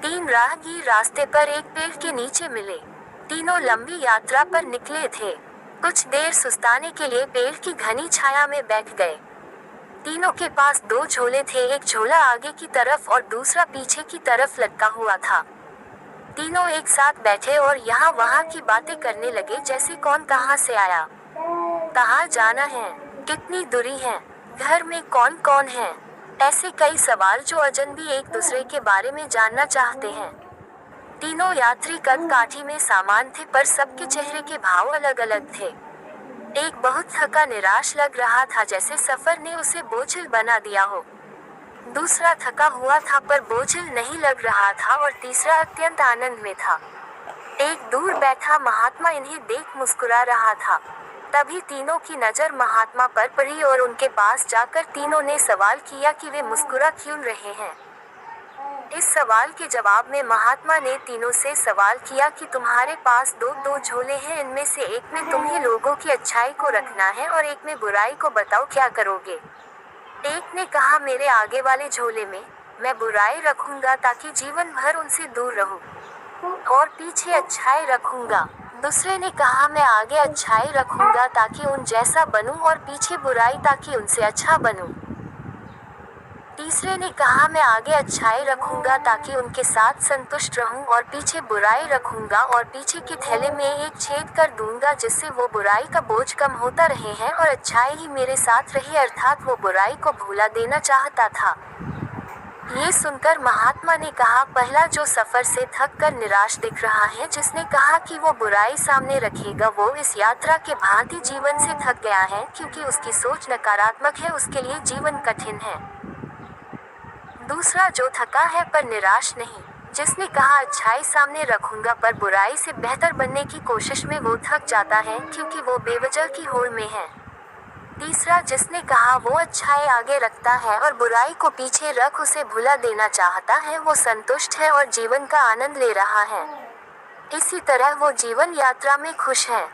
तीन राहगीर रास्ते पर एक पेड़ के नीचे मिले। तीनों लंबी यात्रा पर निकले थे। कुछ देर सुस्ताने के लिए पेड़ की घनी छाया में बैठ गए। तीनों के पास दो झोले थे, एक झोला आगे की तरफ और दूसरा पीछे की तरफ लटका हुआ था। तीनों एक साथ बैठे और यहाँ वहाँ की बातें करने लगे, जैसे कौन कहाँ से आया, कहाँ जाना है, कितनी दूरी है, घर में कौन कौन है। ऐसे कई सवाल जो अजनबी एक दूसरे के बारे में जानना चाहते हैं। तीनों यात्री कद काठी में समान थे, पर सबके चेहरे के भाव अलग अलग थे। एक बहुत थका निराश लग रहा था, जैसे सफर ने उसे बोझिल बना दिया हो। दूसरा थका हुआ था पर बोझिल नहीं लग रहा था, और तीसरा अत्यंत आनंद में था। एक दूर बैठा महात्मा इन्हें देख मुस्कुरा रहा था। तभी तीनों की नजर महात्मा पर पड़ी और उनके पास जाकर तीनों ने सवाल किया कि वे मुस्कुरा क्यों रहे हैं। इस सवाल के जवाब में महात्मा ने तीनों से सवाल किया कि तुम्हारे पास दो झोले हैं, इनमें से एक में तुम्हें लोगों की अच्छाई को रखना है और एक में बुराई को, बताओ क्या करोगे। एक ने कहा, मेरे आगे वाले झोले में मैं बुराई रखूंगा ताकि जीवन भर उनसे दूर रहूं, और पीछे अच्छाई रखूंगा। दूसरे ने कहा, मैं आगे अच्छाई रखूंगा ताकि उन जैसा बनूं और पीछे बुराई ताकि उनसे अच्छा बनूं। तीसरे ने कहा, मैं आगे अच्छाई रखूंगा ताकि उनके साथ संतुष्ट रहूं और पीछे बुराई रखूंगा और पीछे के थैले में एक छेद कर दूंगा, जिससे वो बुराई का बोझ कम होता रहे हैं और अच्छाई ही मेरे साथ रहे, अर्थात वो बुराई को भुला देना चाहता था। ये सुनकर महात्मा ने कहा, पहला जो सफर से थक कर निराश दिख रहा है, जिसने कहा कि वो बुराई सामने रखेगा, वो इस यात्रा के भांति जीवन से थक गया है, क्योंकि उसकी सोच नकारात्मक है, उसके लिए जीवन कठिन है। दूसरा जो थका है पर निराश नहीं, जिसने कहा अच्छाई सामने रखूंगा पर बुराई से बेहतर बनने की कोशिश में, वो थक जाता है क्योंकि वो बेवजह की होड़ में है। तीसरा जिसने कहा वो अच्छाई आगे रखता है और बुराई को पीछे रख उसे भुला देना चाहता है, वो संतुष्ट है और जीवन का आनंद ले रहा है। इसी तरह वो जीवन यात्रा में खुश है।